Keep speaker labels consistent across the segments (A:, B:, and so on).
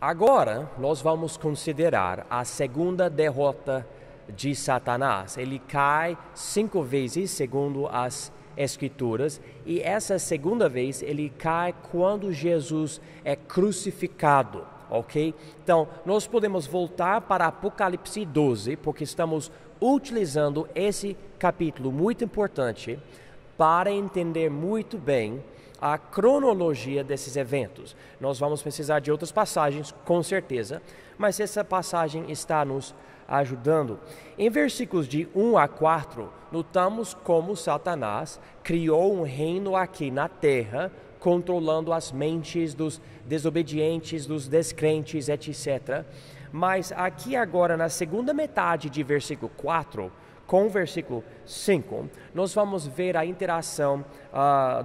A: Agora, nós vamos considerar a segunda derrota de Satanás. Ele cai 5 vezes, segundo as Escrituras, e essa segunda vez ele cai quando Jesus é crucificado, ok? Então, nós podemos voltar para Apocalipse 12, porque estamos utilizando esse capítulo muito importante para entender muito bem a cronologia desses eventos. Nós vamos precisar de outras passagens, com certeza, mas essa passagem está nos ajudando. Em versículos de 1 a 4, notamos como Satanás criou um reino aqui na terra, controlando as mentes dos desobedientes, dos descrentes, etc. Mas aqui agora, na segunda metade de versículo 4, com o versículo 5, nós vamos ver a interação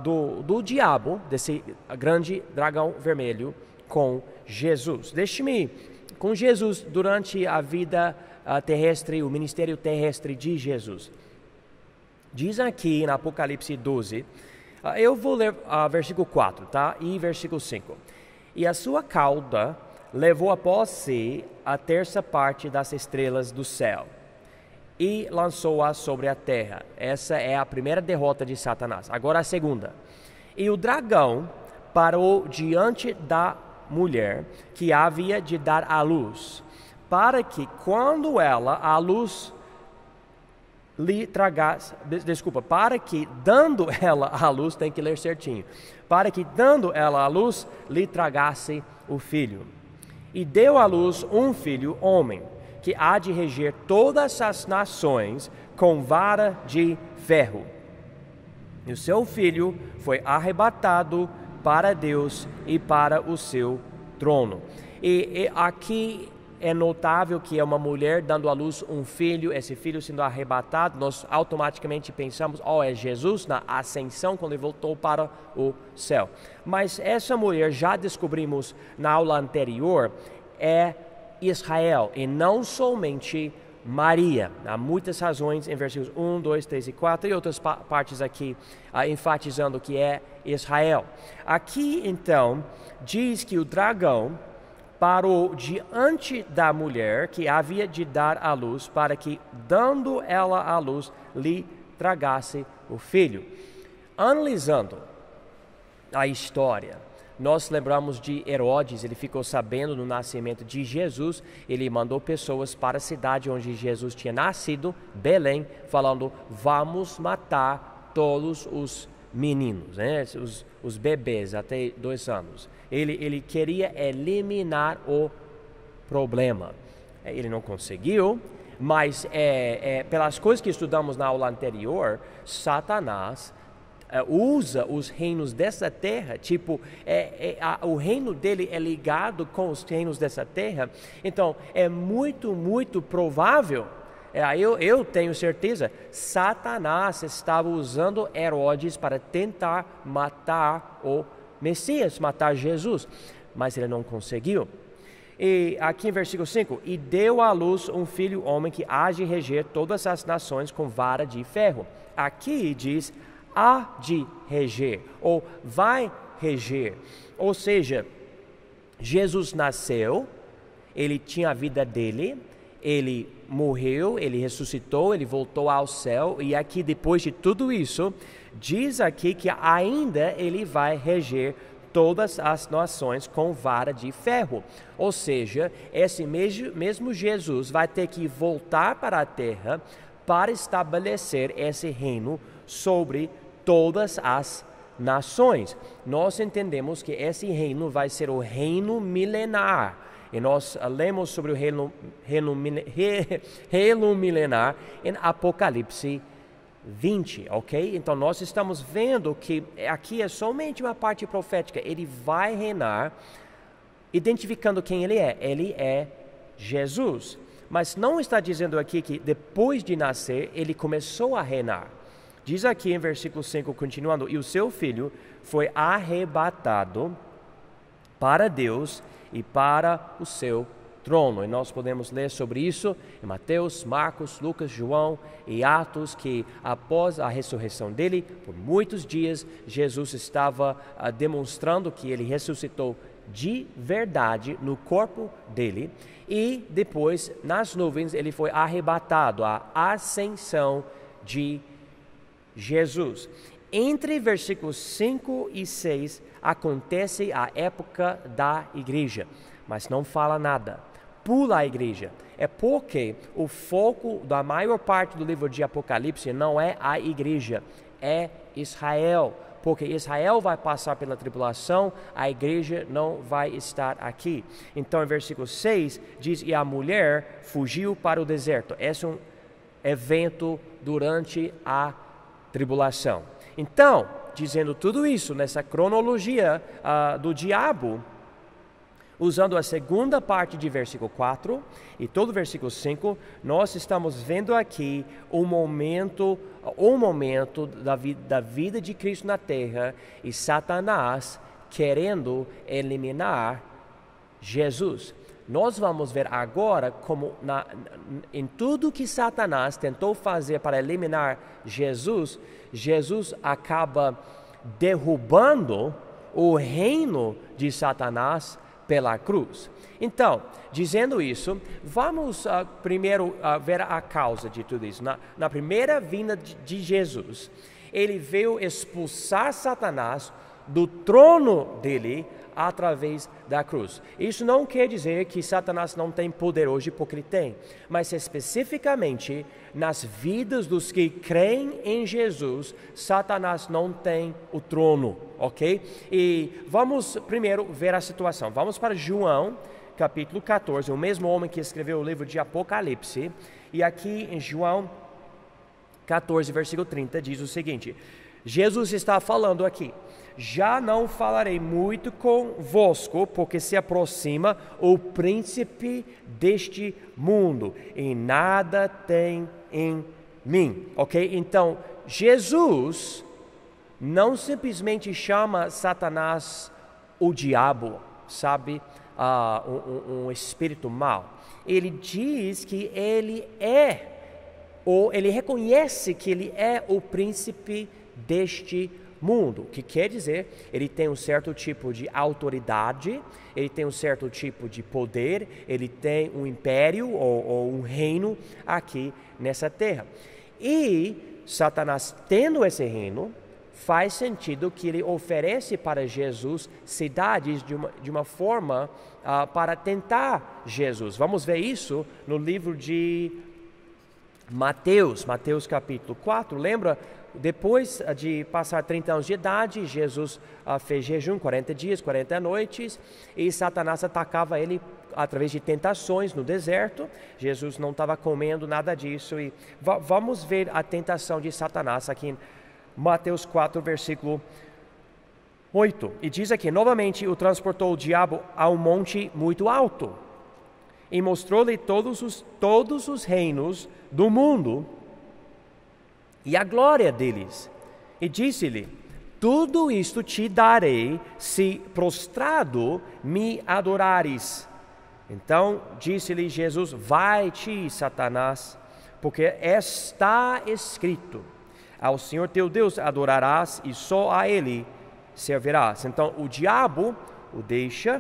A: do diabo, desse grande dragão vermelho, com Jesus. Deixe-me, com Jesus durante a vida terrestre, o ministério terrestre de Jesus. Diz aqui na Apocalipse 12, eu vou ler versículo 4, tá? E versículo 5. E a sua cauda levou após si a terça parte das estrelas do céu e lançou-a sobre a terra. Essa é a primeira derrota de Satanás. Agora a segunda. E o dragão parou diante da mulher que havia de dar à luz, para que quando ela à luz lhe tragasse, para que dando ela à luz, tem que ler certinho, para que dando ela à luz lhe tragasse o filho. E deu à luz um filho homem, que há de reger todas as nações com vara de ferro. E o seu filho foi arrebatado para Deus e para o seu trono. E aqui é notável que é uma mulher dando à luz um filho, esse filho sendo arrebatado, nós automaticamente pensamos, é Jesus na ascensão, quando ele voltou para o céu. Mas essa mulher, já descobrimos na aula anterior, é Israel, e não somente Maria. Há muitas razões em versículos 1, 2, 3 e 4 e outras partes aqui enfatizando que é Israel. Aqui então diz que o dragão parou diante da mulher que havia de dar à luz, para que dando ela à luz lhe tragasse o filho. Analisando a história, nós lembramos de Herodes. Ele ficou sabendo do nascimento de Jesus, ele mandou pessoas para a cidade onde Jesus tinha nascido, Belém, falando, vamos matar todos os meninos, né? os bebês até 2 anos. Ele queria eliminar o problema. Ele não conseguiu, mas pelas coisas que estudamos na aula anterior, Satanás usa os reinos dessa terra, o reino dele é ligado com os reinos dessa terra. Então é muito, muito provável, eu tenho certeza, Satanás estava usando Herodes para tentar matar o Messias, matar Jesus, mas ele não conseguiu. E aqui em versículo 5, e deu à luz um filho homem que há de reger todas as nações com vara de ferro. Aqui diz há de reger, ou vai reger. Ou seja, Jesus nasceu, ele tinha a vida dele, ele morreu, ele ressuscitou, ele voltou ao céu, e aqui depois de tudo isso, diz aqui que ainda ele vai reger todas as nações com vara de ferro. Ou seja, esse mesmo Jesus vai ter que voltar para a terra para estabelecer esse reino sobre todas as nações. Nós entendemos que esse reino vai ser o reino milenar. E nós lemos sobre o reino milenar em Apocalipse 20, ok? Então nós estamos vendo que aqui é somente uma parte profética. Ele vai reinar, identificando quem ele é. Ele é Jesus. Mas não está dizendo aqui que depois de nascer, ele começou a reinar. Diz aqui em versículo 5, continuando, e o seu filho foi arrebatado para Deus e para o seu trono. E nós podemos ler sobre isso em Mateus, Marcos, Lucas, João e Atos, que após a ressurreição dele, por muitos dias, Jesus estava demonstrando que ele ressuscitou de verdade no corpo dele, e depois nas nuvens ele foi arrebatado, a ascensão de Jesus. Entre versículos 5 e 6 acontece a época da igreja, mas não fala nada. Pula a igreja. É porque o foco da maior parte do livro de Apocalipse não é a igreja, é Israel. Porque Israel vai passar pela tribulação, a igreja não vai estar aqui. Então, em versículo 6, diz, e a mulher fugiu para o deserto. Esse é um evento durante a tribulação. Então, dizendo tudo isso, nessa cronologia do diabo, usando a segunda parte de versículo 4 e todo o versículo 5, nós estamos vendo aqui o momento da vida de Cristo na terra e Satanás querendo eliminar Jesus. Nós vamos ver agora como em tudo que Satanás tentou fazer para eliminar Jesus, Jesus acaba derrubando o reino de Satanás pela cruz. Então, dizendo isso, vamos primeiro ver a causa de tudo isso. Na primeira vinda de Jesus, ele veio expulsar Satanás do trono dele através da cruz. Isso não quer dizer que Satanás não tem poder hoje, porque ele tem, mas especificamente nas vidas dos que creem em Jesus, Satanás não tem o trono, ok? E vamos primeiro ver a situação. Vamos para João, capítulo 14, o mesmo homem que escreveu o livro de Apocalipse, e aqui em João 14, versículo 30, diz o seguinte: Jesus está falando aqui: já não falarei muito convosco, porque se aproxima o príncipe deste mundo, e nada tem em mim. Ok? Então, Jesus não simplesmente chama Satanás o diabo, sabe? Um espírito mau. Ele diz que ele ele reconhece que ele é o príncipe deste mundo, que quer dizer, ele tem um certo tipo de autoridade, ele tem um certo tipo de poder, ele tem um império ou um reino aqui nessa terra. E Satanás, tendo esse reino, faz sentido que ele oferece para Jesus cidades de uma forma para tentar Jesus. Vamos ver isso no livro de Mateus capítulo 4, lembra? Depois de passar 30 anos de idade, Jesus fez jejum 40 dias, 40 noites, e Satanás atacava ele através de tentações no deserto. Jesus não estava comendo nada disso, e vamos ver a tentação de Satanás aqui em Mateus 4, versículo 8. E diz aqui, novamente o transportou o diabo a um monte muito alto, e mostrou-lhe todos os reinos do mundo e a glória deles, e disse-lhe: tudo isto te darei, se prostrado me adorares. Então disse-lhe Jesus: vai-te, Satanás, porque está escrito: ao Senhor teu Deus adorarás e só a Ele servirás. Então o diabo o deixa,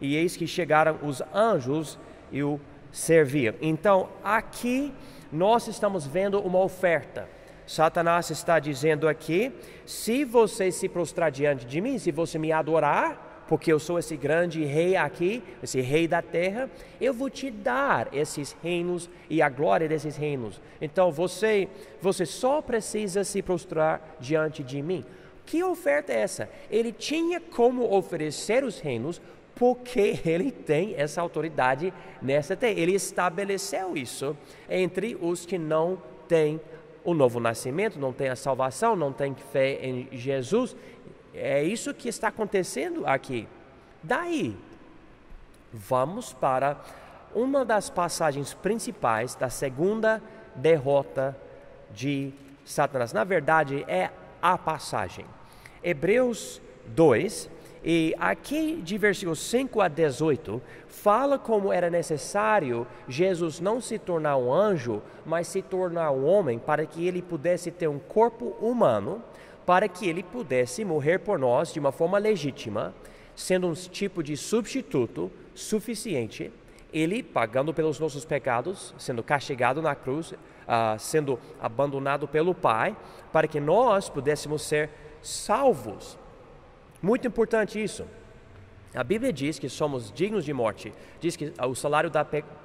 A: e eis que chegaram os anjos e o serviam. Então aqui nós estamos vendo uma oferta. Satanás está dizendo aqui: se você se prostrar diante de mim, se você me adorar, porque eu sou esse grande rei aqui, esse rei da terra, eu vou te dar esses reinos e a glória desses reinos. Então você só precisa se prostrar diante de mim. Que oferta é essa? Ele tinha como oferecer os reinos, porque ele tem essa autoridade nessa terra. Ele estabeleceu isso entre os que não têm o novo nascimento, não têm a salvação, não têm fé em Jesus. É isso que está acontecendo aqui. Daí, vamos para uma das passagens principais da segunda derrota de Satanás. Na verdade, é a passagem. Hebreus 2, e aqui de versículos 5 a 18, fala como era necessário Jesus não se tornar um anjo, mas se tornar um homem, para que ele pudesse ter um corpo humano, para que ele pudesse morrer por nós de uma forma legítima, sendo um tipo de substituto suficiente, ele pagando pelos nossos pecados, sendo castigado na cruz, sendo abandonado pelo Pai, para que nós pudéssemos ser salvos. Muito importante isso. A Bíblia diz que somos dignos de morte, diz que o salário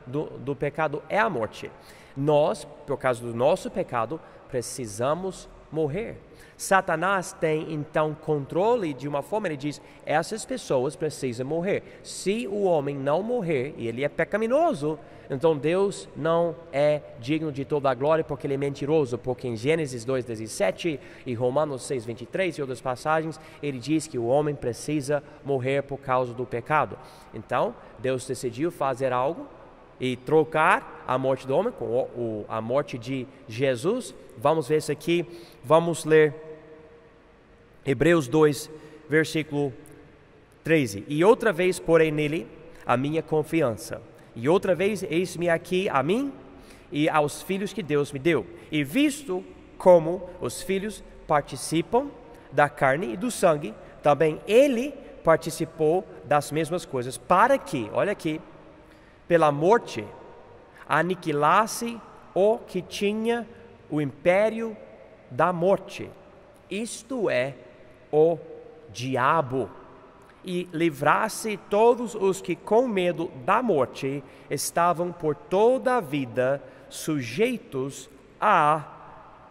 A: do pecado é a morte. Nós, por causa do nosso pecado, precisamos morrer. Satanás tem então controle de uma forma, ele diz, essas pessoas precisam morrer. Se o homem não morrer, e ele é pecaminoso, então Deus não é digno de toda a glória, porque ele é mentiroso, porque em Gênesis 2:17 e Romanos 6:23 e outras passagens, ele diz que o homem precisa morrer por causa do pecado. Então, Deus decidiu fazer algo e trocar a morte do homem com a morte de Jesus. Vamos ver isso aqui, vamos ler Hebreus 2, versículo 13. E outra vez porei nele a minha confiança, e outra vez eis-me aqui a mim e aos filhos que Deus me deu. E visto como os filhos participam da carne e do sangue, também ele participou das mesmas coisas, para que, olha aqui, pela morte, aniquilasse o que tinha o império da morte, isto é, o diabo, e livrasse todos os que com medo da morte estavam por toda a vida sujeitos à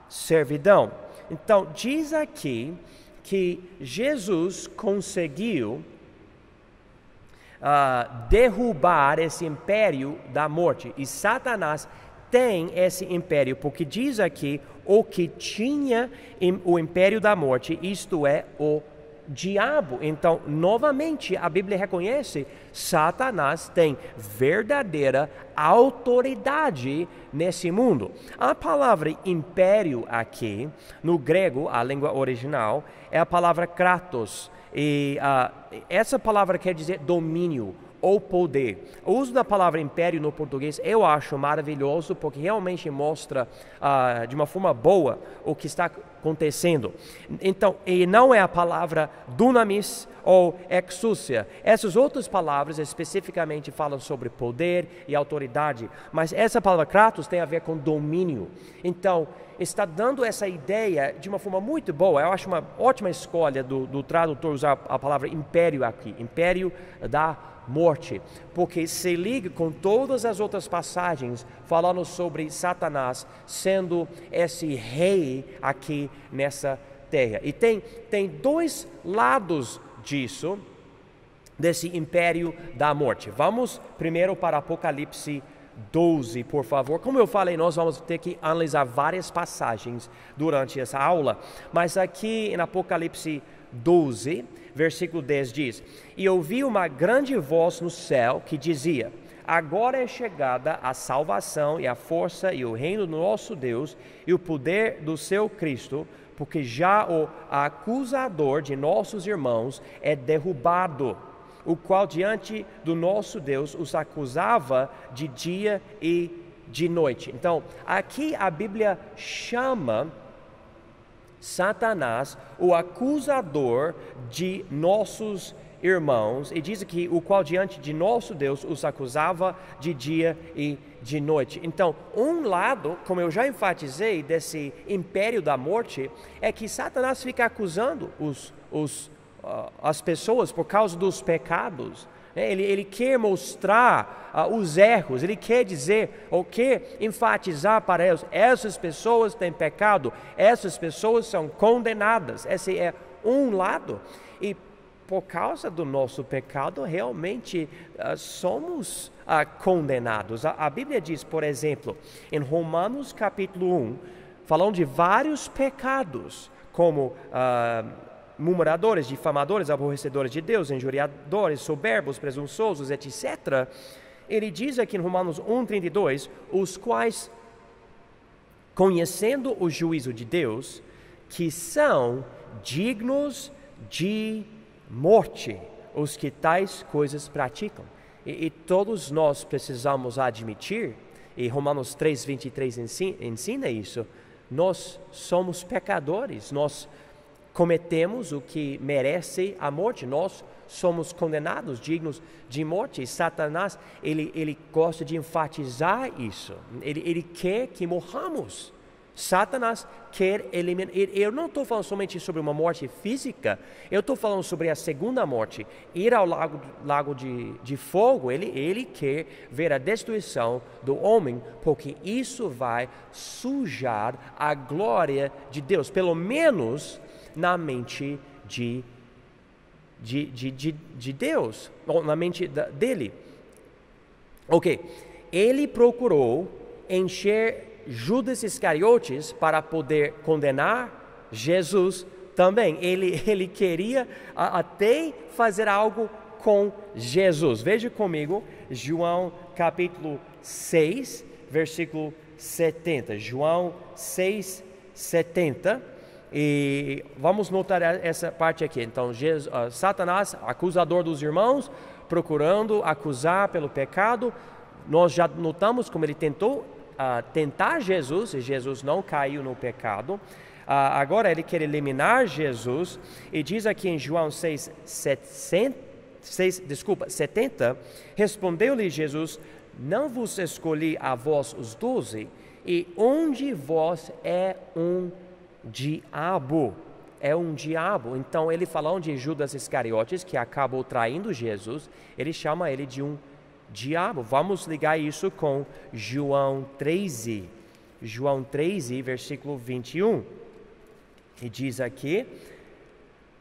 A: servidão. Então, diz aqui que Jesus conseguiu derrubar esse império da morte, e Satanás tem esse império, porque diz aqui o que tinha o império da morte, isto é, o diabo. Então, novamente, a Bíblia reconhece Satanás tem verdadeira autoridade nesse mundo. A palavra império aqui, no grego, a língua original, é a palavra kratos, e essa palavra quer dizer domínio ou poder. O uso da palavra império no português eu acho maravilhoso, porque realmente mostra de uma forma boa o que está acontecendo. Então, e não é a palavra dunamis ou exousia. Essas outras palavras especificamente falam sobre poder e autoridade, mas essa palavra kratos tem a ver com domínio. Então, está dando essa ideia de uma forma muito boa. Eu acho uma ótima escolha do tradutor usar a palavra império aqui, império da morte, porque se liga com todas as outras passagens falando sobre Satanás sendo esse rei aqui nessa terra. E tem dois lados disso, desse império da morte. Vamos primeiro para Apocalipse 12, por favor. Como eu falei, nós vamos ter que analisar várias passagens durante essa aula, mas aqui em Apocalipse 12, versículo 10 diz: E ouvi uma grande voz no céu que dizia: Agora é chegada a salvação e a força e o reino do nosso Deus e o poder do seu Cristo, porque já o acusador de nossos irmãos é derrubado, o qual diante do nosso Deus os acusava de dia e de noite. Então, aqui a Bíblia chama Satanás o acusador de nossos irmãos, e diz aqui, o qual diante de nosso Deus os acusava de dia e de noite. Então, um lado, como eu já enfatizei, desse império da morte, é que Satanás fica acusando as pessoas por causa dos pecados. Ele quer mostrar os erros, ele quer dizer, ou quer enfatizar para eles, essas pessoas têm pecado, essas pessoas são condenadas. Esse é um lado, e por causa do nosso pecado, realmente somos condenados. A Bíblia diz, por exemplo, em Romanos capítulo 1, falando de vários pecados, como murmuradores, difamadores, aborrecedores de Deus, injuriadores, soberbos, presunçosos, etc. Ele diz aqui em Romanos 1:32, os quais, conhecendo o juízo de Deus, que são dignos de morte, os que tais coisas praticam. E todos nós precisamos admitir, e Romanos 3:23 ensina isso, nós somos pecadores, nós cometemos o que merece a morte, nós somos condenados, dignos de morte. E Satanás, ele gosta de enfatizar isso, ele quer que morramos. Satanás quer eliminar. Eu não estou falando somente sobre uma morte física, eu estou falando sobre a segunda morte. Ir ao lago de fogo, ele quer ver a destruição do homem, porque isso vai sujar a glória de Deus, pelo menos na mente de Deus, ou na mente dele. Ok, ele procurou encher Judas Iscariotes para poder condenar Jesus também. Ele queria até fazer algo com Jesus. Veja comigo, João capítulo 6, versículo 70. João 6, 70. E vamos notar essa parte aqui. Então, Satanás, acusador dos irmãos, procurando acusar pelo pecado. Nós já notamos como ele tentou tentar Jesus, e Jesus não caiu no pecado. Agora ele quer eliminar Jesus, e diz aqui em João 70, respondeu-lhe Jesus: não vos escolhi a vós os 12, e um de vós é um diabo. É um diabo. Então ele falando de Judas Iscariotes, que acabou traindo Jesus, ele chama ele de um diabo. Vamos ligar isso com João 13. João 13, versículo 21. E diz aqui: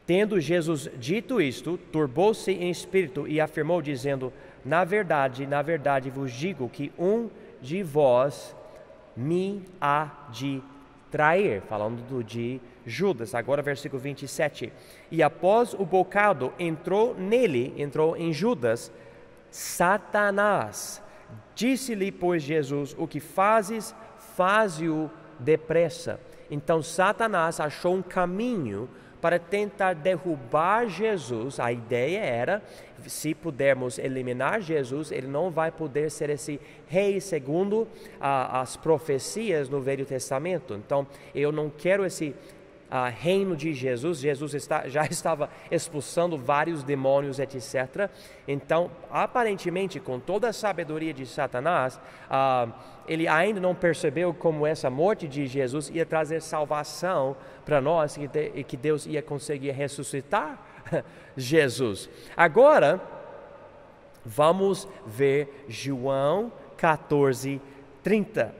A: tendo Jesus dito isto, turbou-se em espírito e afirmou, dizendo: na verdade vos digo que um de vós me há de trair. Falando de Judas. Agora versículo 27. E após o bocado entrou em Judas, Satanás. Disse-lhe, pois, Jesus: o que fazes, faze-o depressa. Então Satanás achou um caminho para tentar derrubar Jesus. A ideia era, se pudermos eliminar Jesus, ele não vai poder ser esse rei segundo as profecias no Velho Testamento. Então, eu não quero esse reino de Jesus. Jesus já estava expulsando vários demônios, etc. Então, aparentemente, com toda a sabedoria de Satanás, ele ainda não percebeu como essa morte de Jesus ia trazer salvação para nós, e que Deus ia conseguir ressuscitar Jesus. Agora, vamos ver João 14, 30.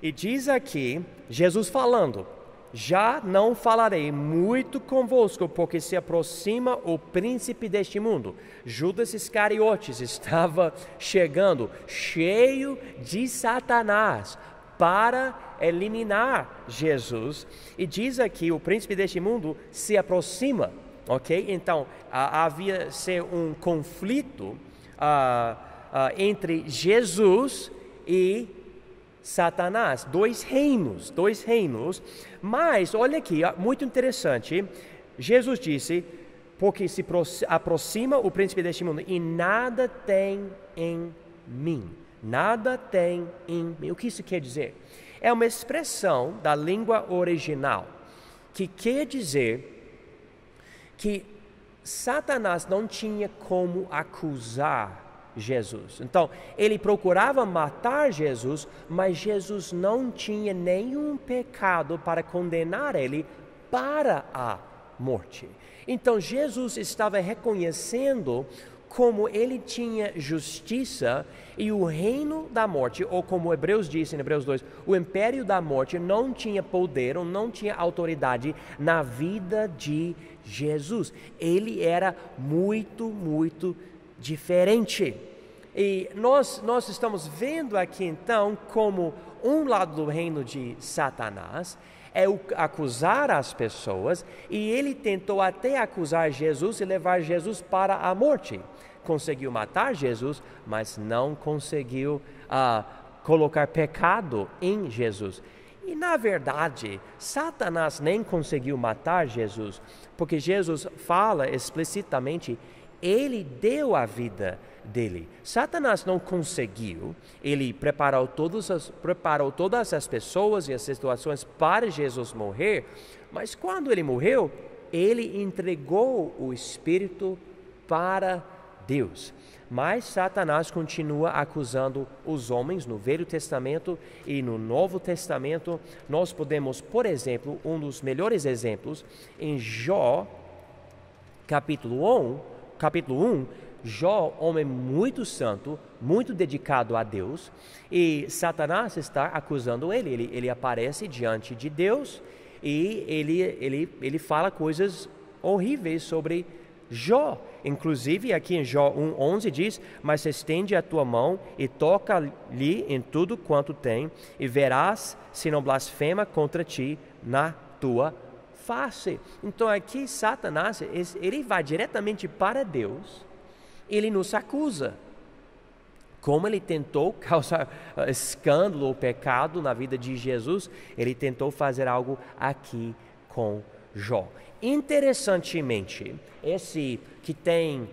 A: E diz aqui, Jesus falando: já não falarei muito convosco, porque se aproxima o príncipe deste mundo. Judas Iscariotes estava chegando, cheio de Satanás, para eliminar Jesus. E diz aqui, o príncipe deste mundo se aproxima, ok? Então, havia ser um conflito entre Jesus e Satanás, dois reinos, mas olha aqui, muito interessante, Jesus disse: porque se aproxima o príncipe deste mundo e nada tem em mim, o que isso quer dizer? É uma expressão da língua original, que quer dizer que Satanás não tinha como acusar Jesus. Então, ele procurava matar Jesus, mas Jesus não tinha nenhum pecado para condenar ele para a morte. Então, Jesus estava reconhecendo como ele tinha justiça, e o reino da morte, ou como Hebreus diz em Hebreus 2, o império da morte não tinha poder ou não tinha autoridade na vida de Jesus. Ele era muito diferente. E nós estamos vendo aqui então como um lado do reino de Satanás é o acusar as pessoas, e ele tentou até acusar Jesus e levar Jesus para a morte. Conseguiu matar Jesus, mas não conseguiu colocar pecado em Jesus. E na verdade, Satanás nem conseguiu matar Jesus, porque Jesus fala explicitamente: ele deu a vida dele. Satanás não conseguiu. Ele preparou todas as pessoas e as situações para Jesus morrer, mas quando ele morreu, ele entregou o Espírito para Deus. Mas Satanás continua acusando os homens no Velho Testamento e no Novo Testamento. Nós podemos, por exemplo, um dos melhores exemplos, em Jó, capítulo 1, Jó, homem muito santo, muito dedicado a Deus, e Satanás está acusando ele. Ele aparece diante de Deus e ele fala coisas horríveis sobre Jó. Inclusive aqui em Jó 1:11 diz: mas estende a tua mão e toca-lhe em tudo quanto tem, e verás se não blasfema contra ti na tua face. Então aqui Satanás, ele vai diretamente para Deus, ele nos acusa. Como ele tentou causar escândalo ou pecado na vida de Jesus, ele tentou fazer algo aqui com Jó. Interessantemente, esse que tem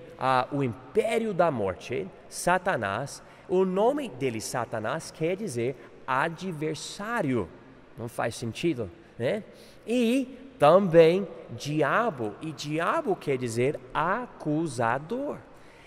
A: o império da morte, Satanás, o nome dele, Satanás, quer dizer adversário. Não faz sentido, né? E também diabo, e diabo quer dizer acusador.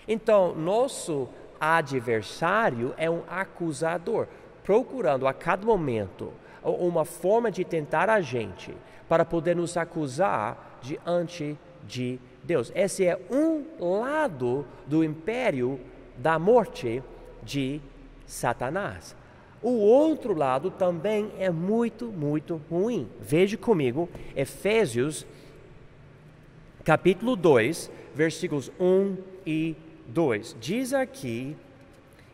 A: Então, nosso adversário é um acusador, procurando a cada momento uma forma de tentar a gente para poder nos acusar diante de Deus. Esse é um lado do império da morte de Satanás. O outro lado também é muito, muito ruim. Veja comigo, Efésios, capítulo 2, versículos 1 e 2. Diz aqui: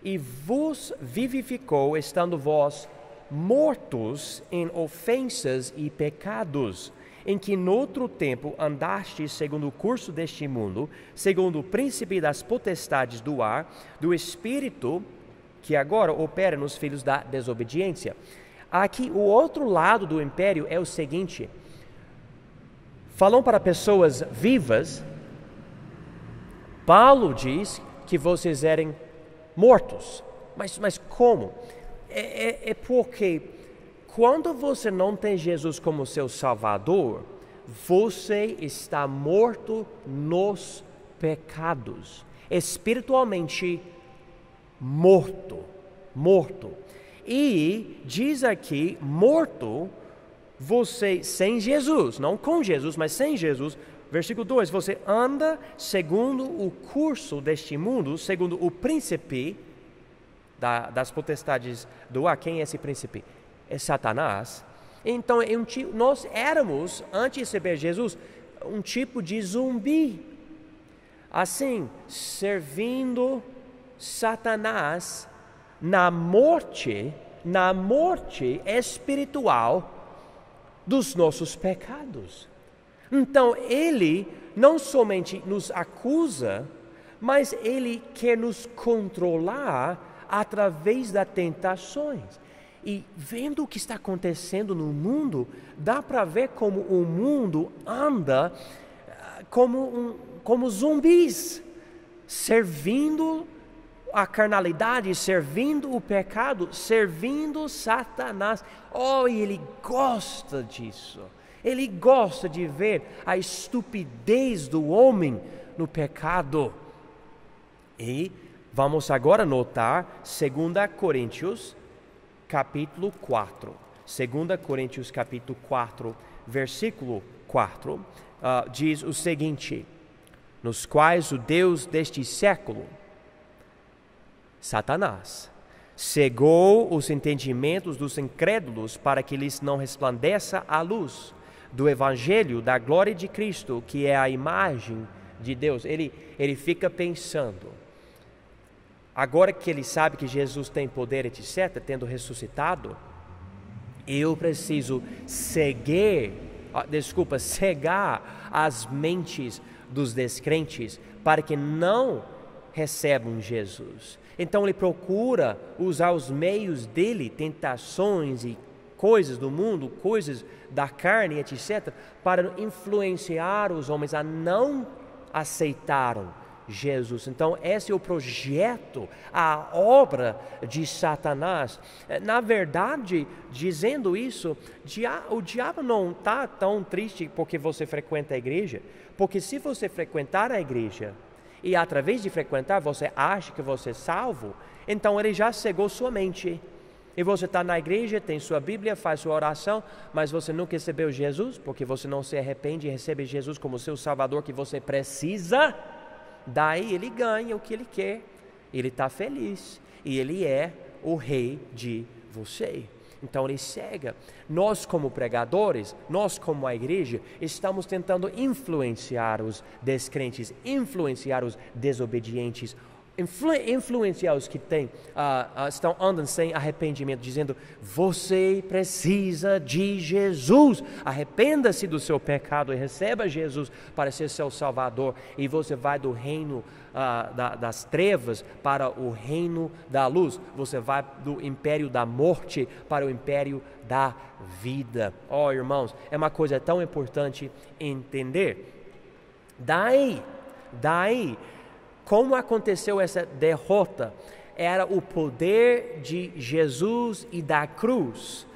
A: e vos vivificou, estando vós mortos em ofensas e pecados, em que noutro tempo andastes segundo o curso deste mundo, segundo o príncipe das potestades do ar, do espírito que agora opera nos filhos da desobediência. Aqui o outro lado do império é o seguinte: falam para pessoas vivas. Paulo diz que vocês eram mortos. Mas como? É porque quando você não tem Jesus como seu Salvador, você está morto nos pecados. Espiritualmente morto. E diz aqui, morto, você sem Jesus, não com Jesus, mas sem Jesus. Versículo 2, você anda segundo o curso deste mundo, segundo o príncipe das potestades do ar. Quem é esse príncipe? É Satanás. Então, nós éramos, antes de receber Jesus, um tipo de zumbi. Assim, servindo Satanás na morte espiritual dos nossos pecados. Então, ele não somente nos acusa, mas ele quer nos controlar através das tentações. E vendo o que está acontecendo no mundo, dá para ver como o mundo anda como zumbis, servindo a carnalidade, servindo o pecado, servindo Satanás. E ele gosta disso. Ele gosta de ver a estupidez do homem no pecado. E vamos agora notar 2 Coríntios, capítulo 4. 2 Coríntios, capítulo 4, versículo 4, diz o seguinte: nos quais o Deus deste século, Satanás, cegou os entendimentos dos incrédulos para que lhes não resplandeça a luz do Evangelho da glória de Cristo, que é a imagem de Deus. Ele fica pensando, agora que ele sabe que Jesus tem poder, etc., tendo ressuscitado, eu preciso cegar as mentes dos descrentes para que não recebam Jesus. Então ele procura usar os meios dele, tentações e coisas do mundo, coisas da carne, etc., para influenciar os homens a não aceitarem Jesus. Então, esse é o projeto, a obra de Satanás. Na verdade, dizendo isso, o diabo não está tão triste porque você frequenta a igreja, porque se você frequentar a igreja e através de frequentar você acha que você é salvo, então ele já cegou sua mente. E você está na igreja, tem sua Bíblia, faz sua oração, mas você nunca recebeu Jesus, porque você não se arrepende e recebe Jesus como seu Salvador que você precisa. Daí ele ganha o que ele quer, ele está feliz e ele é o rei de você. Então ele cega. Nós como pregadores, nós como a igreja, estamos tentando influenciar os descrentes, influenciar os desobedientes, influenciar os que estão andando sem arrependimento, dizendo: você precisa de Jesus, arrependa-se do seu pecado e receba Jesus para ser seu Salvador, e você vai do reino das trevas para o reino da luz, você vai do império da morte para o império da vida. Oh, irmãos, é uma coisa tão importante entender. Daí, como aconteceu essa derrota? Era o poder de Jesus e da cruz,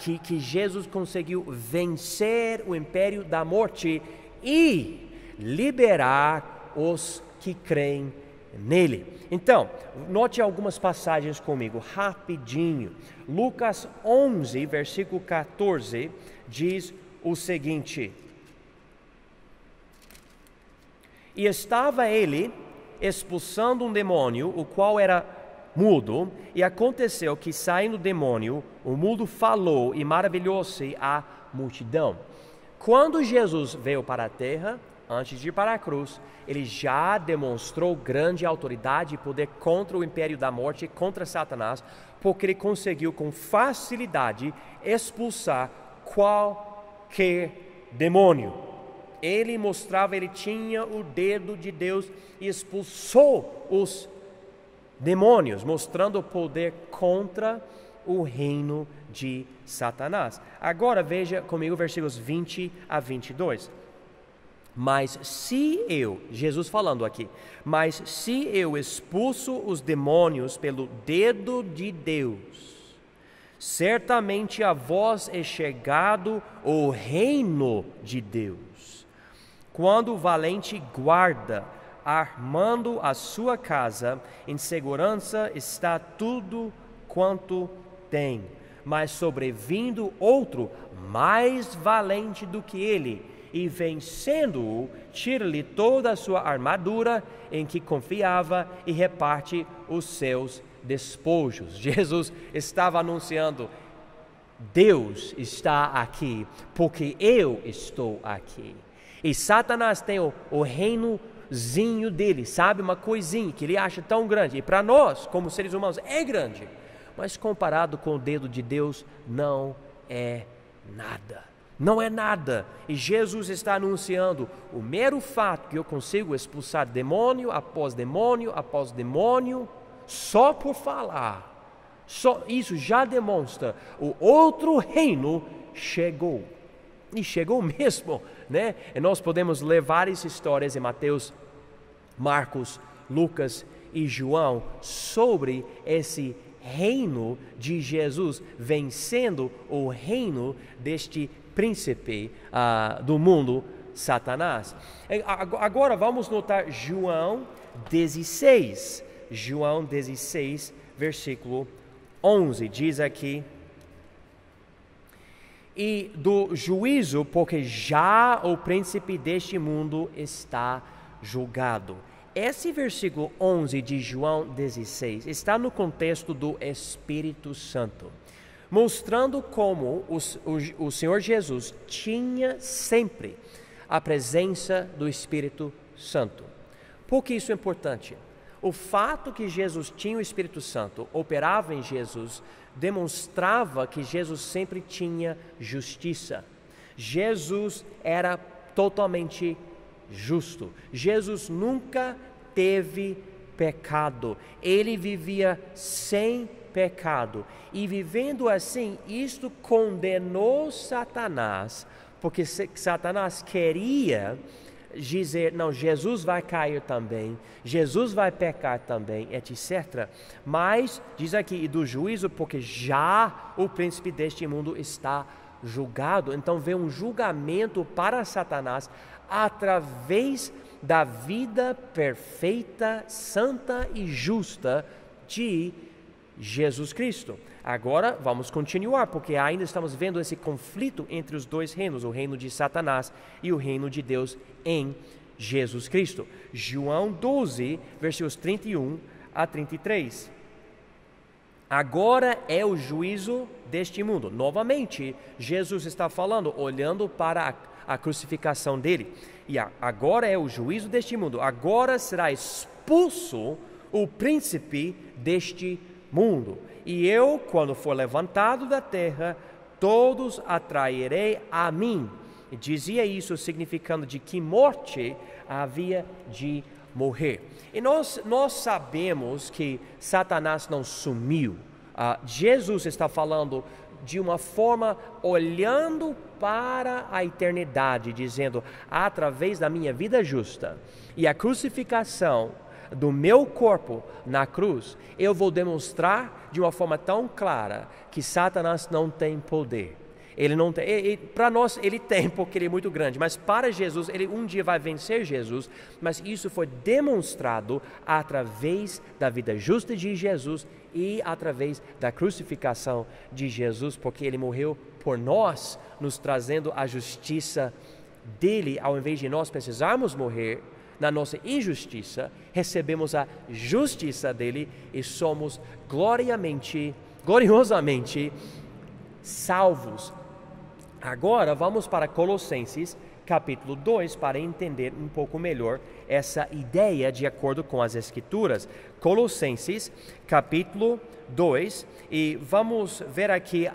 A: que Jesus conseguiu vencer o império da morte e liberar os que creem nele. Então, note algumas passagens comigo, rapidinho. Lucas 11, versículo 14, diz o seguinte: e estava ele expulsando um demônio, o qual era mudo, e aconteceu que, saindo o demônio, o mudo falou e maravilhou-se a multidão. Quando Jesus veio para a terra, antes de ir para a cruz, ele já demonstrou grande autoridade e poder contra o império da morte, contra Satanás, porque ele conseguiu com facilidade expulsar qualquer demônio. Ele mostrava, ele tinha o dedo de Deus e expulsou os demônios, mostrando o poder contra o reino de Satanás. Agora veja comigo versículos 20 a 22. Mas se eu, Jesus falando aqui, mas se eu expulso os demônios pelo dedo de Deus, certamente a vós é chegado o reino de Deus. Quando o valente guarda, armando a sua casa, em segurança está tudo quanto tem. Mas sobrevindo outro, mais valente do que ele, e vencendo-o, tira-lhe toda a sua armadura em que confiava e reparte os seus despojos. Jesus estava anunciando: Deus está aqui, porque eu estou aqui. E Satanás tem o reinozinho dele, sabe? Uma coisinha que ele acha tão grande. E para nós, como seres humanos, é grande. Mas comparado com o dedo de Deus, não é nada. Não é nada. E Jesus está anunciando: o mero fato que eu consigo expulsar demônio após demônio, só por falar. Só isso já demonstra: o outro reino chegou. E chegou mesmo, né? E nós podemos ler várias histórias em Mateus, Marcos, Lucas e João sobre esse reino de Jesus vencendo o reino deste príncipe do mundo, Satanás. Agora vamos notar João 16. João 16, versículo 11, diz aqui: e do juízo, porque já o príncipe deste mundo está julgado. Esse versículo 11 de João 16 está no contexto do Espírito Santo, mostrando como o Senhor Jesus tinha sempre a presença do Espírito Santo. Por que isso é importante? O fato que Jesus tinha o Espírito Santo, operava em Jesus, demonstrava que Jesus sempre tinha justiça. Jesus era totalmente justo. Jesus nunca teve pecado. Ele vivia sem pecado. E vivendo assim, isto condenou Satanás, porque Satanás queria dizer, não, Jesus vai cair também, Jesus vai pecar também, etc. Mas, diz aqui, e do juízo, porque já o príncipe deste mundo está julgado. Então vem um julgamento para Satanás através da vida perfeita, santa e justa de Jesus Cristo. Agora vamos continuar, porque ainda estamos vendo esse conflito entre os dois reinos, o reino de Satanás e o reino de Deus em Jesus Cristo. João 12, versículos 31 a 33. Agora é o juízo deste mundo. Novamente, Jesus está falando, olhando para a crucificação dele. E agora é o juízo deste mundo. Agora será expulso o príncipe deste mundo. E eu, quando for levantado da terra, todos atrairei a mim. E dizia isso significando de que morte havia de morrer. E nós sabemos que Satanás não sumiu. Jesus está falando de uma forma olhando para a eternidade, dizendo, através da minha vida justa e a crucificação do meu corpo na cruz, eu vou demonstrar de uma forma tão clara que Satanás não tem poder. Ele não tem, para nós ele tem, porque ele é muito grande, mas para Jesus, ele um dia vai vencer Jesus, mas isso foi demonstrado através da vida justa de Jesus e através da crucificação de Jesus, porque ele morreu por nós, nos trazendo a justiça dele, ao invés de nós precisarmos morrer na nossa injustiça, recebemos a justiça dele e somos gloriosamente salvos. Agora vamos para Colossenses capítulo 2 para entender um pouco melhor essa ideia de acordo com as Escrituras. Colossenses capítulo 2, e vamos ver aqui,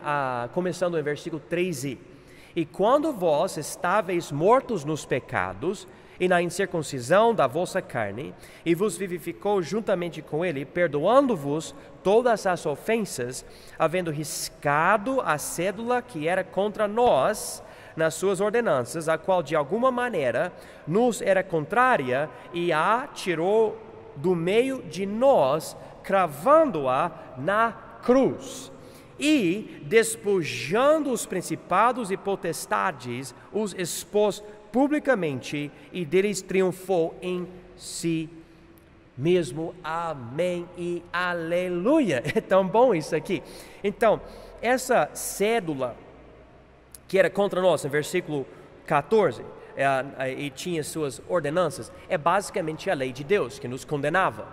A: começando em versículo 13. E quando vós estáveis mortos nos pecados e na incircuncisão da vossa carne, e vos vivificou juntamente com ele, perdoando-vos todas as ofensas, havendo riscado a cédula que era contra nós nas suas ordenanças, a qual de alguma maneira nos era contrária, e a tirou do meio de nós, cravando-a na cruz. E, despojando os principados e potestades, os expôs publicamente, e deles triunfou em si mesmo. Amém e aleluia. É tão bom isso aqui. Então, essa cédula que era contra nós, em versículo 14, e tinha suas ordenanças, é basicamente a lei de Deus que nos condenava.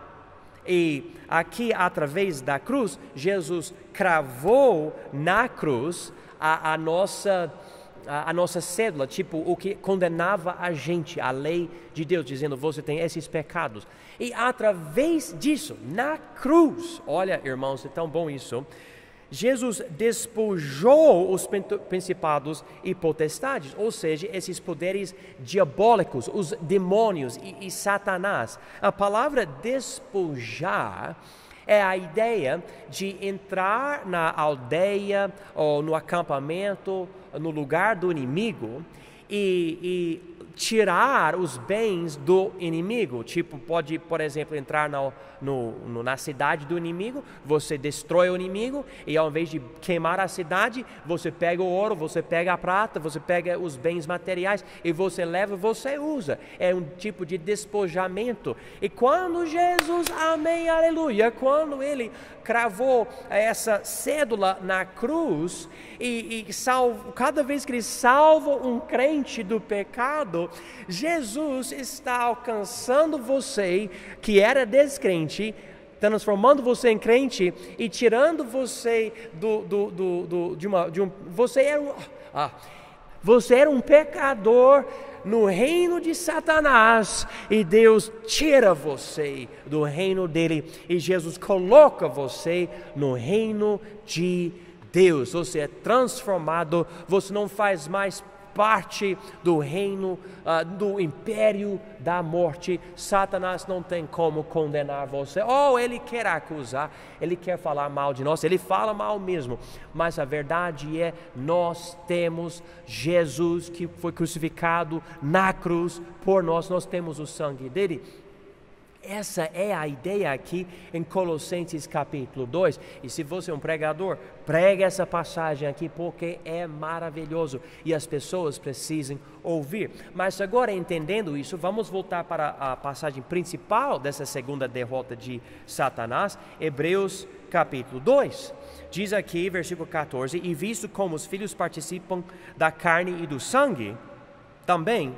A: E aqui, através da cruz, Jesus cravou na cruz a nossa cédula, tipo o que condenava a gente, a lei de Deus, dizendo, você tem esses pecados. E através disso, na cruz, olha irmãos, é tão bom isso, Jesus despojou os principados e potestades, ou seja, esses poderes diabólicos, os demônios e Satanás. A palavra despojar é a ideia de entrar na aldeia ou no acampamento, no lugar do inimigo e tirar os bens do inimigo. Tipo, pode, por exemplo, entrar na cidade do inimigo, você destrói o inimigo e ao invés de queimar a cidade, você pega o ouro, você pega a prata, você pega os bens materiais e você leva, você usa. É um tipo de despojamento. E quando Jesus, amém, aleluia, quando ele cravou essa cédula na cruz cada vez que ele salva um crente do pecado, Jesus está alcançando você que era descrente, transformando você em crente e tirando você você era um pecador no reino de Satanás, e Deus tira você do reino dele e Jesus coloca você no reino de Deus. Você é transformado, você não faz mais parte do reino, do império da morte. Satanás não tem como condenar você. Ele quer acusar, ele quer falar mal de nós, ele fala mal mesmo. Mas a verdade é, nós temos Jesus que foi crucificado na cruz por nós, nós temos o sangue dele. Essa é a ideia aqui em Colossenses capítulo 2. E se você é um pregador, pregue essa passagem aqui, porque é maravilhoso e as pessoas precisam ouvir. Mas agora, entendendo isso, vamos voltar para a passagem principal dessa segunda derrota de Satanás, Hebreus capítulo 2. Diz aqui, versículo 14: e visto como os filhos participam da carne e do sangue, também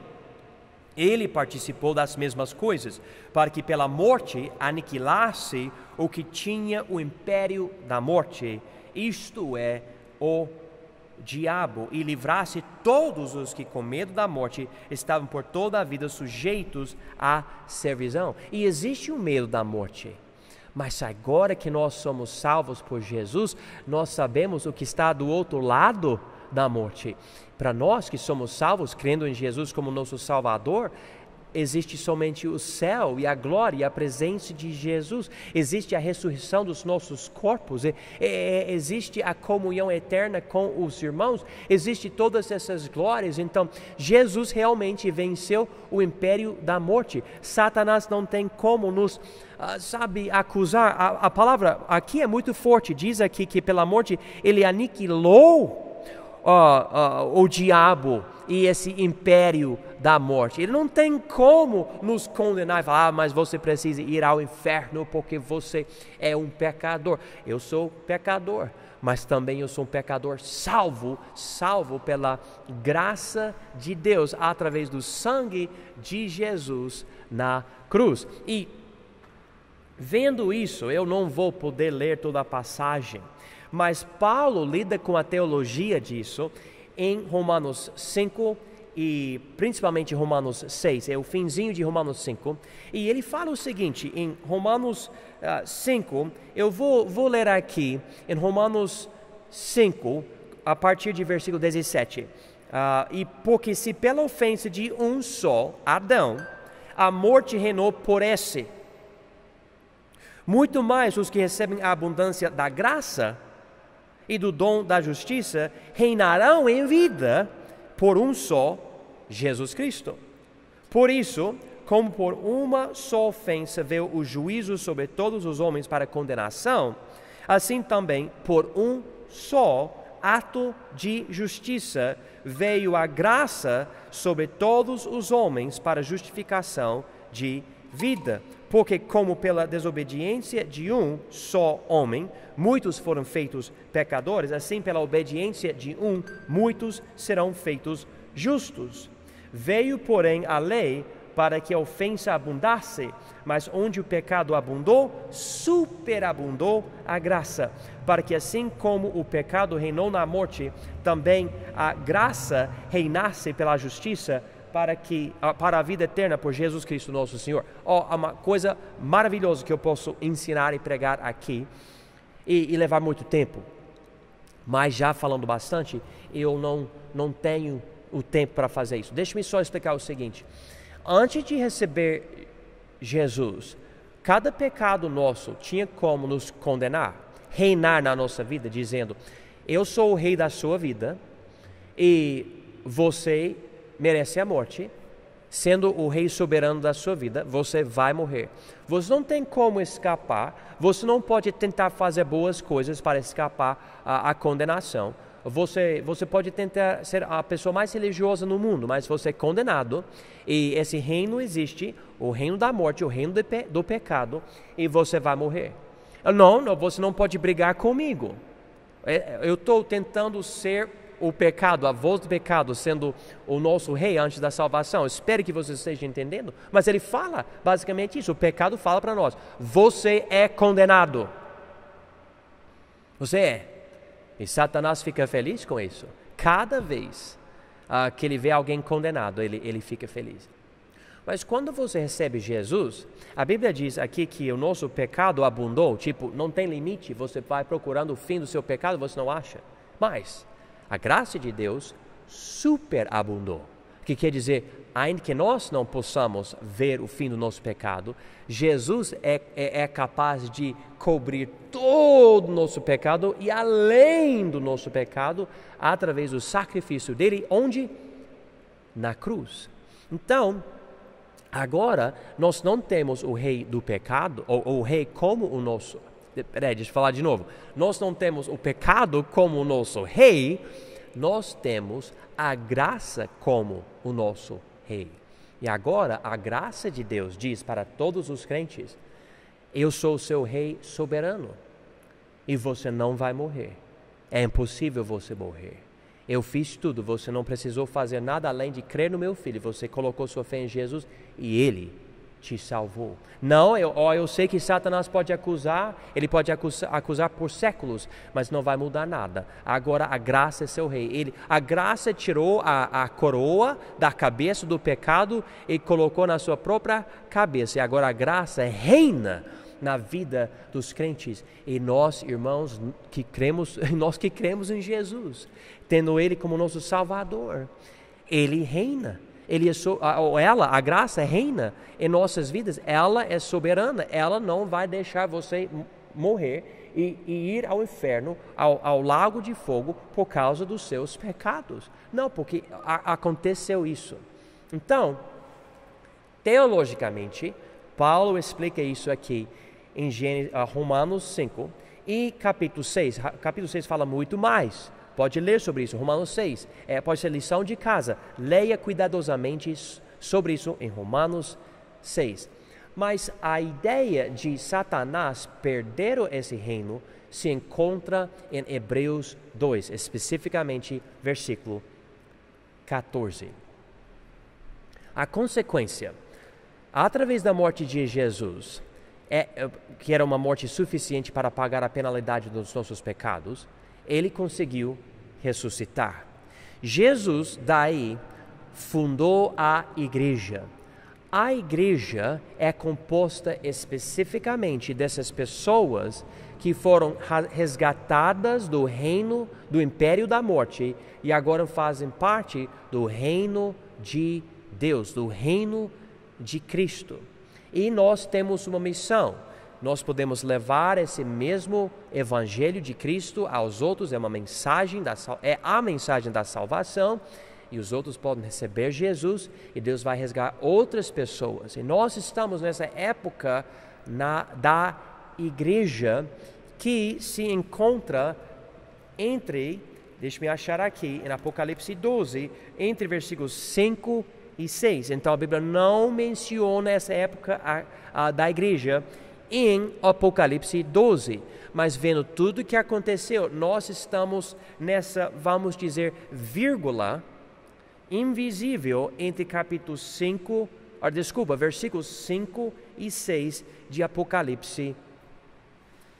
A: ele participou das mesmas coisas, para que pela morte aniquilasse o que tinha o império da morte, isto é, o diabo, e livrasse todos os que com medo da morte estavam por toda a vida sujeitos à servidão. E existe o medo da morte, mas agora que nós somos salvos por Jesus, nós sabemos o que está do outro lado da morte. Para nós que somos salvos, crendo em Jesus como nosso Salvador, existe somente o céu e a glória e a presença de Jesus. Existe a ressurreição dos nossos corpos, existe a comunhão eterna com os irmãos, existe todas essas glórias. Então, Jesus realmente venceu o império da morte. Satanás não tem como nos acusar. A palavra aqui é muito forte, diz aqui que pela morte ele aniquilou o diabo e esse império da morte. Ele não tem como nos condenar e falar: mas você precisa ir ao inferno porque você é um pecador. Eu sou pecador, mas também eu sou um pecador salvo pela graça de Deus, através do sangue de Jesus na cruz. E vendo isso, eu não vou poder ler toda a passagem, mas Paulo lida com a teologia disso em Romanos 5 e principalmente Romanos 6, é o finzinho de Romanos 5, e ele fala o seguinte, em Romanos 5, eu vou ler aqui, em Romanos 5, a partir de versículo 17, e porque se pela ofensa de um só, Adão, a morte reinou por esse, muito mais os que recebem a abundância da graça e do dom da justiça reinarão em vida por um só, Jesus Cristo. Por isso, como por uma só ofensa veio o juízo sobre todos os homens para condenação, assim também por um só ato de justiça veio a graça sobre todos os homens para justificação de vida. Porque como pela desobediência de um só homem, muitos foram feitos pecadores, assim pela obediência de um, muitos serão feitos justos. Veio, porém, a lei para que a ofensa abundasse, mas onde o pecado abundou, superabundou a graça, para que assim como o pecado reinou na morte, também a graça reinasse pela justiça, para a vida eterna por Jesus Cristo nosso Senhor. Uma coisa maravilhosa que eu posso ensinar e pregar aqui e levar muito tempo, mas já falando bastante, eu não tenho o tempo para fazer isso. Deixa-me só explicar o seguinte: antes de receber Jesus, cada pecado nosso tinha como nos condenar, reinar na nossa vida, dizendo: eu sou o rei da sua vida e você merece a morte, sendo o rei soberano da sua vida, você vai morrer. Você não tem como escapar, você não pode tentar fazer boas coisas para escapar à condenação. Você pode tentar ser a pessoa mais religiosa no mundo, mas você é condenado, e esse reino existe, o reino da morte, o reino do pecado, e você vai morrer. Não, você não pode brigar comigo. Eu estou tentando ser o pecado, a voz do pecado, sendo o nosso rei antes da salvação. Espero que você esteja entendendo, mas ele fala basicamente isso. O pecado fala para nós: você é condenado. Você é. E Satanás fica feliz com isso. Cada vez que ele vê alguém condenado, ele fica feliz. Mas quando você recebe Jesus, a Bíblia diz aqui que o nosso pecado abundou, tipo, não tem limite, você vai procurando o fim do seu pecado, você não acha. Mas a graça de Deus superabundou. Que quer dizer, ainda que nós não possamos ver o fim do nosso pecado, Jesus é capaz de cobrir todo o nosso pecado e além do nosso pecado, através do sacrifício dele, onde? Na cruz. Então, agora, nós não temos o rei do pecado, ou o rei como o nosso... deixa eu falar de novo. Nós não temos o pecado como o nosso rei, nós temos a graça como o nosso rei. E agora, a graça de Deus diz para todos os crentes, eu sou o seu rei soberano, e você não vai morrer. É impossível você morrer. Eu fiz tudo, você não precisou fazer nada além de crer no meu Filho. Você colocou sua fé em Jesus e Ele te salvou. Não, eu sei que Satanás pode acusar, ele pode acusar por séculos, mas não vai mudar nada. Agora a graça é seu rei. A graça tirou a coroa da cabeça do pecado e colocou na sua própria cabeça. E agora a graça reina na vida dos crentes. E nós, irmãos, nós que cremos em Jesus, tendo Ele como nosso Salvador, Ele reina. A graça reina em nossas vidas, ela é soberana, ela não vai deixar você morrer e ir ao inferno, ao lago de fogo por causa dos seus pecados. Não, porque aconteceu isso. Então, teologicamente, Paulo explica isso aqui em Romanos 5 e capítulo 6. Capítulo 6 fala muito mais. Pode ler sobre isso, Romanos 6. Pode ser lição de casa. Leia cuidadosamente sobre isso em Romanos 6. Mas a ideia de Satanás perder esse reino se encontra em Hebreus 2, especificamente versículo 14. A consequência, através da morte de Jesus, que era uma morte suficiente para pagar a penalidade dos nossos pecados, ele conseguiu ressuscitar. Jesus, daí, fundou a igreja. A igreja é composta especificamente dessas pessoas que foram resgatadas do reino, do império da morte, e agora fazem parte do reino de Deus, do reino de Cristo. E nós temos uma missão. Nós podemos levar esse mesmo evangelho de Cristo aos outros, é a mensagem da salvação, e os outros podem receber Jesus, e Deus vai resgatar outras pessoas. E nós estamos nessa época da igreja que se encontra deixa-me achar aqui, em Apocalipse 12, entre versículos 5 e 6. Então a Bíblia não menciona essa época da igreja em Apocalipse 12, mas vendo tudo o que aconteceu, nós estamos nessa, vamos dizer, vírgula invisível entre versículos 5 e 6 de Apocalipse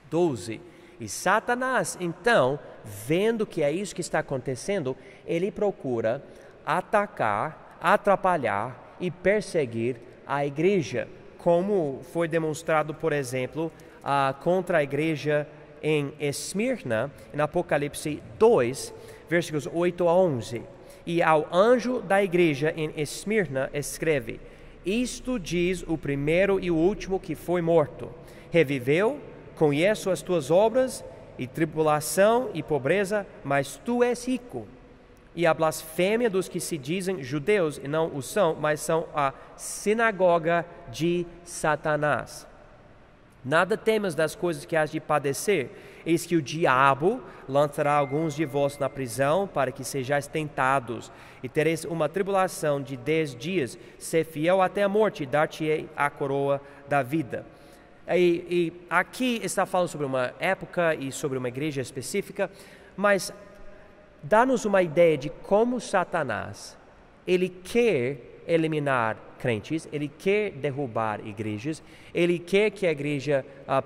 A: 12. E Satanás, então, vendo que é isso que está acontecendo, ele procura atacar, atrapalhar e perseguir a igreja, como foi demonstrado, por exemplo, contra a igreja em Esmirna, em Apocalipse 2, versículos 8 a 11. E ao anjo da igreja em Esmirna escreve: isto diz o primeiro e o último que foi morto. Reviveu, conheço as tuas obras, e tribulação e pobreza, mas tu és rico. E a blasfêmia dos que se dizem judeus e não o são, mas são a sinagoga de Satanás. Nada temas das coisas que has de padecer. Eis que o diabo lançará alguns de vós na prisão, para que sejais tentados, e tereis uma tribulação de 10 dias. Ser fiel até a morte, e dar-te-ei a coroa da vida. E aqui está falando sobre uma época e sobre uma igreja específica, mas dá-nos uma ideia de como Satanás, ele quer eliminar crentes, ele quer derrubar igrejas, ele quer que a igreja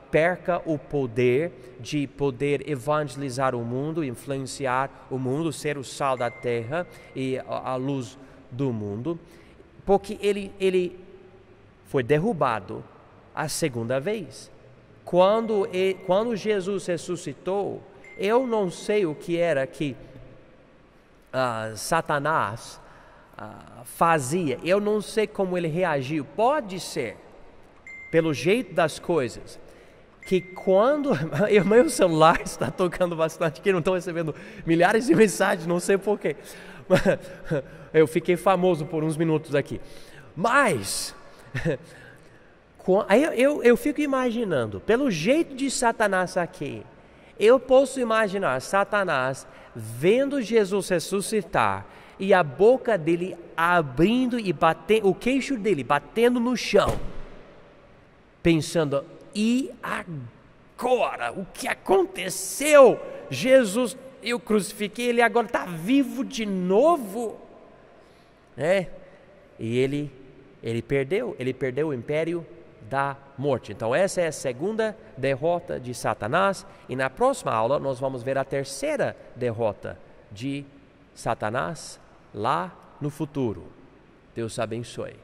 A: perca o poder de poder evangelizar o mundo, influenciar o mundo, ser o sal da terra e a luz do mundo, porque ele foi derrubado a segunda vez. Quando Jesus ressuscitou, eu não sei o que era que Satanás fazia, eu não sei como ele reagiu, pode ser, pelo jeito das coisas, que quando meu celular está tocando bastante, que não estou recebendo milhares de mensagens, não sei porquê, eu fiquei famoso por uns minutos aqui, mas eu fico imaginando, pelo jeito de Satanás aqui, eu posso imaginar Satanás vendo Jesus ressuscitar e a boca dele abrindo e batendo, o queixo dele batendo no chão, pensando, e agora? O que aconteceu? Jesus, eu crucifiquei, ele agora está vivo de novo. E ele perdeu o império da morte. Então essa é a segunda derrota de Satanás. E na próxima aula nós vamos ver a terceira derrota de Satanás lá no futuro. Deus abençoe.